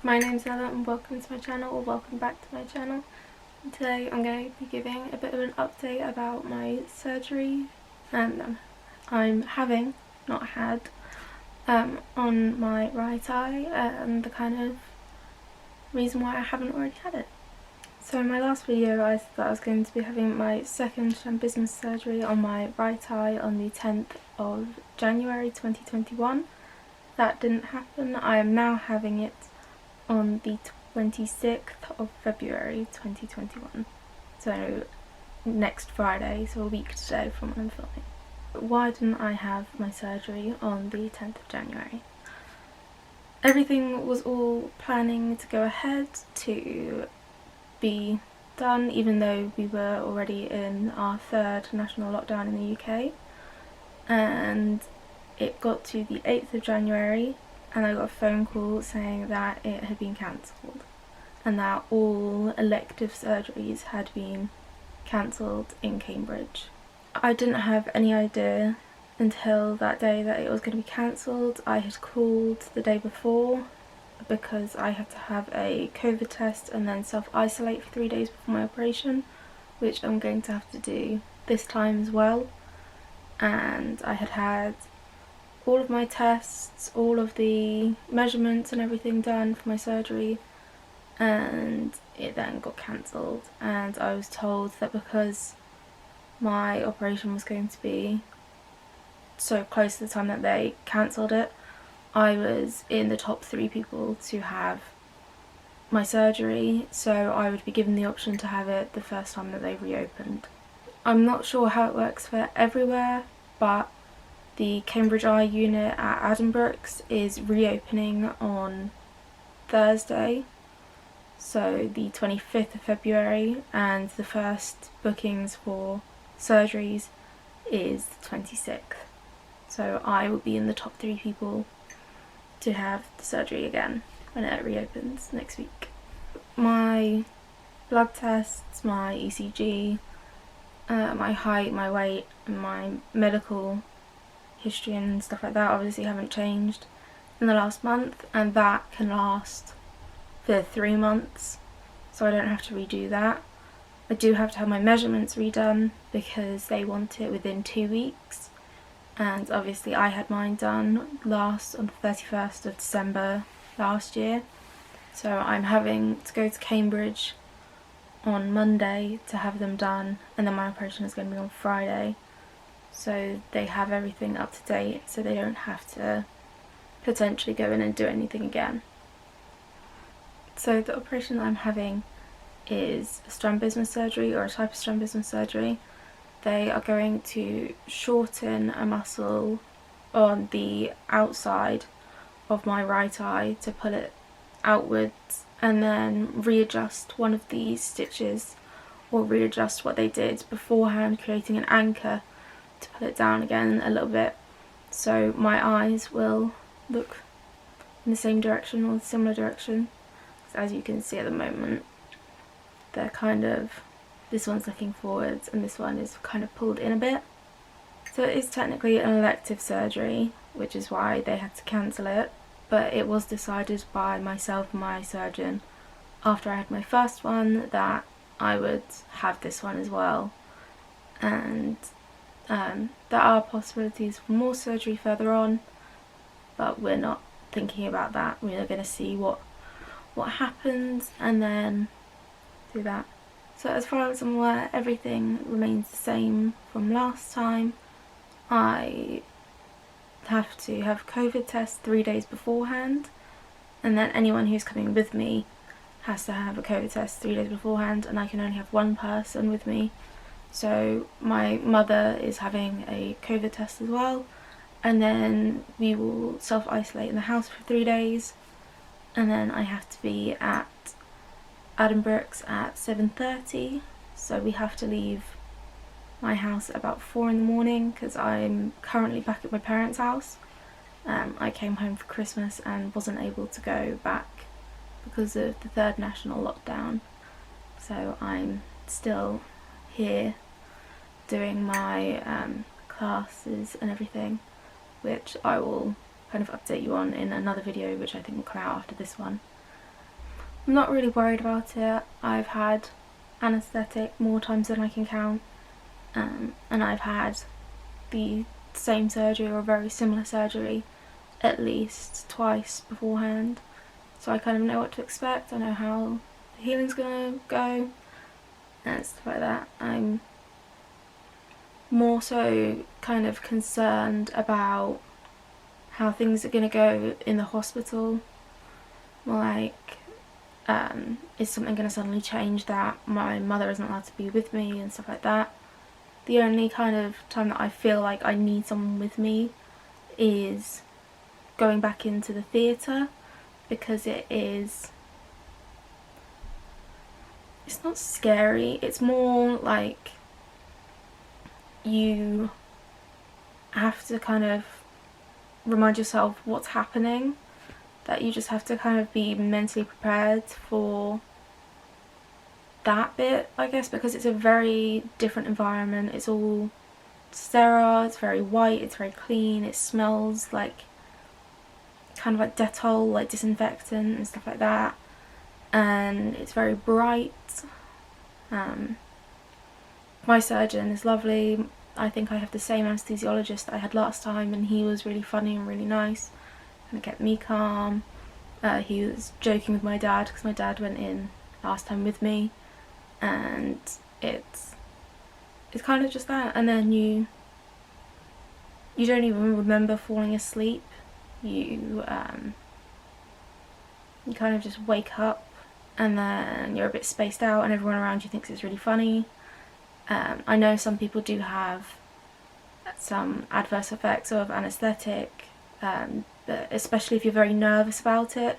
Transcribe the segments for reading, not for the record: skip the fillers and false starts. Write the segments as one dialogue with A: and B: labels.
A: My name's Ella and welcome to my channel, or welcome back to my channel. And today I'm going to be giving a bit of an update about my surgery I'm having, not had, on my right eye, and the kind of reason why I haven't already had it. So in my last video I said that I was going to be having my second strabismus surgery on my right eye on the 10th of January 2021. That didn't happen. I am now having it on the 26th of February 2021, so next Friday, so a week today from when I'm filming. Why didn't I have my surgery on the 10th of January? Everything was all planning to go ahead to be done, even though we were already in our third national lockdown in the UK, and it got to the 8th of January and I got a phone call saying that it had been cancelled and that all elective surgeries had been cancelled in Cambridge. I didn't have any idea until that day that it was going to be cancelled. I had called the day before because I had to have a COVID test and then self-isolate for 3 days before my operation, which I'm going to have to do this time as well. And I had had all of my tests, all of the measurements and everything done for my surgery, and it then got cancelled. And I was told that because my operation was going to be so close to the time that they cancelled it, I was in the top 3 people to have my surgery, so I would be given the option to have it the first time that they reopened. I'm not sure how it works for everywhere, but the Cambridge Eye unit at Addenbrooke's is reopening on Thursday, so the 25th of February, and the first bookings for surgeries is the 26th. So I will be in the top 3 people to have the surgery again when it reopens next week. My blood tests, my ECG, my height, my weight, and my medical history and stuff like that obviously haven't changed in the last month, and that can last for 3 months, so I don't have to redo that. I do have to have my measurements redone because they want it within 2 weeks, and obviously I had mine done last on the 31st of December last year, so I'm having to go to Cambridge on Monday to have them done, and then my operation is going to be on Friday, so they have everything up to date so they don't have to potentially go in and do anything again. So the operation that I'm having is a strabismus surgery, or a type of strabismus surgery. They are going to shorten a muscle on the outside of my right eye to pull it outwards, and then readjust one of these stitches, or readjust what they did beforehand, creating an anchor to pull it down again a little bit, so my eyes will look in the same direction or similar direction. As you can see at the moment, they're kind of, this one's looking forwards and this one is kind of pulled in a bit. So it is technically an elective surgery, which is why they had to cancel it, but it was decided by myself and my surgeon after I had my first one that I would have this one as well. And there are possibilities for more surgery further on, but we're not thinking about that. We're going to see what happens and then do that. So as far as I'm aware, everything remains the same from last time. I have to have COVID tests 3 days beforehand, and then anyone who's coming with me has to have a COVID test 3 days beforehand, and I can only have one person with me. So my mother is having a COVID test as well, and then we will self-isolate in the house for 3 days, and then I have to be at Addenbrooke's at 7:30, so we have to leave my house at about 4 in the morning because I'm currently back at my parents' house. I came home for Christmas and wasn't able to go back because of the third national lockdown, so I'm still here doing my classes and everything, which I will kind of update you on in another video, which I think will come out after this one. I'm not really worried about it. I've had anaesthetic more times than I can count, and I've had the same surgery or very similar surgery at least twice beforehand, so I kind of know what to expect. I know how the healing's gonna go and stuff like that. I'm more so kind of concerned about how things are gonna go in the hospital. Like, is something gonna suddenly change that my mother isn't allowed to be with me and stuff like that. The only kind of time that I feel like I need someone with me is going back into the theatre, because it's not scary, it's more like you have to kind of remind yourself what's happening, that you just have to kind of be mentally prepared for that bit, I guess, because it's a very different environment. It's all sterile, it's very white, it's very clean, it smells like kind of like Dettol, like disinfectant and stuff like that, and it's very bright. My surgeon is lovely. I think I have the same anesthesiologist that I had last time, and he was really funny and really nice and it kept me calm. He was joking with my dad because my dad went in last time with me, and it's kind of just that, and then you don't even remember falling asleep. You kind of just wake up, and then you're a bit spaced out and everyone around you thinks it's really funny. I know some people do have some adverse effects of anaesthetic, but especially if you're very nervous about it,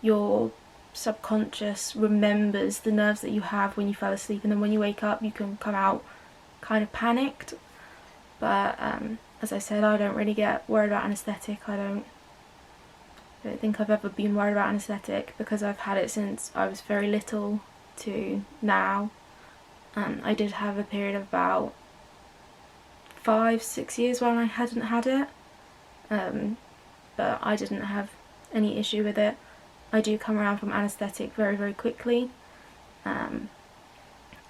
A: your subconscious remembers the nerves that you have when you fell asleep, and then when you wake up you can come out kind of panicked. But as I said, I don't really get worried about anaesthetic. I don't think I've ever been worried about anaesthetic because I've had it since I was very little to now. I did have a period of about 5-6 years when I hadn't had it, but I didn't have any issue with it. I do come around from anaesthetic very, very quickly,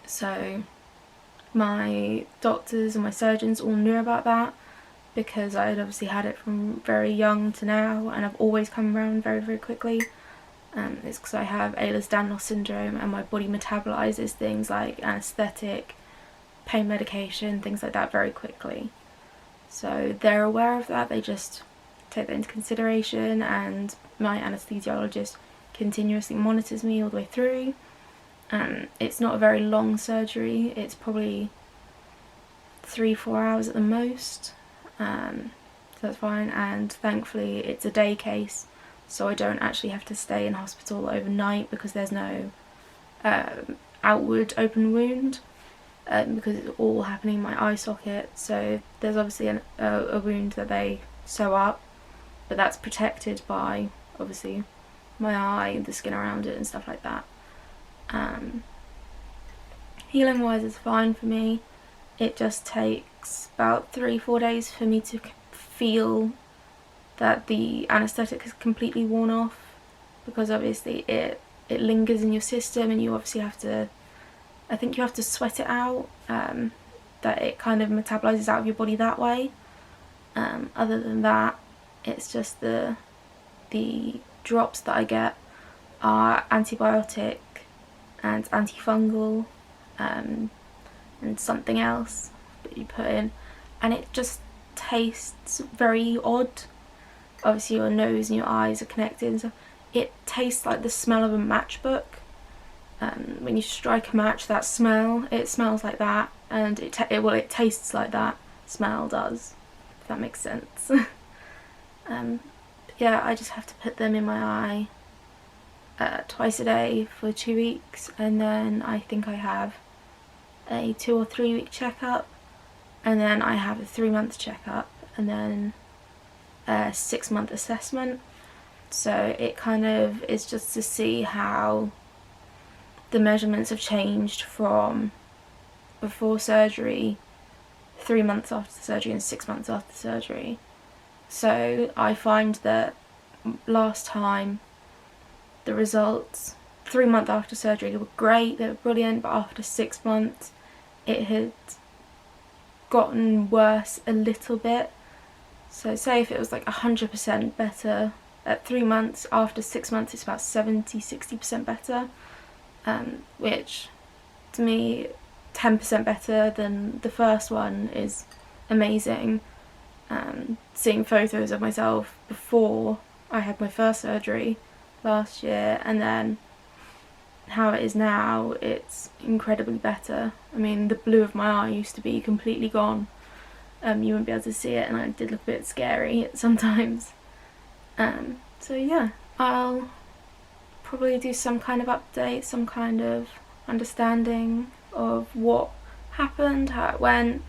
A: so my doctors and my surgeons all knew about that because I had obviously had it from very young to now, and I've always come around very, very quickly. It's because I have Ehlers-Danlos syndrome and my body metabolises things like anaesthetic, pain medication, things like that very quickly. So they're aware of that, they just take that into consideration, and my anaesthesiologist continuously monitors me all the way through. It's not a very long surgery, it's probably 3-4 hours at the most, so that's fine, and thankfully it's a day case, so I don't actually have to stay in hospital overnight because there's no outward open wound, because it's all happening in my eye socket. So there's obviously a wound that they sew up, but that's protected by obviously my eye, the skin around it and stuff like that. Healing wise is fine for me. It just takes about 3-4 days for me to feel that the anaesthetic has completely worn off, because obviously it lingers in your system and you obviously have to, I think you have to sweat it out, that it kind of metabolises out of your body that way. Other than that, it's just the drops that I get are antibiotic and antifungal, and something else that you put in, and it just tastes very odd. Obviously your nose and your eyes are connected, so it tastes like the smell of a matchbook. When you strike a match, that smell, it smells like that, and it tastes like that smell does, if that makes sense. Yeah, I just have to put them in my eye twice a day for 2 weeks, and then I think I have a 2 or 3 week checkup, and then I have a 3-month checkup, and then a 6-month assessment. So it kind of is just to see how the measurements have changed from before surgery, 3 months after surgery and 6 months after surgery. So I find that last time the results 3 months after surgery were great, they were brilliant, but after 6 months it had gotten worse a little bit. So say if it was like 100% better at 3 months, after 6 months it's about 70-60% better, which to me 10% better than the first one is amazing. Seeing photos of myself before I had my first surgery last year and then how it is now, it's incredibly better. I mean, the blue of my eye used to be completely gone. You wouldn't be able to see it, and it did look a bit scary sometimes. So yeah, I'll probably do some kind of update, some kind of understanding of what happened, how it went,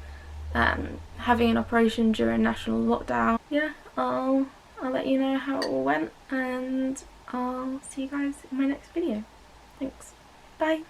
A: having an operation during national lockdown. Yeah, I'll let you know how it all went, and I'll see you guys in my next video. Thanks. Bye.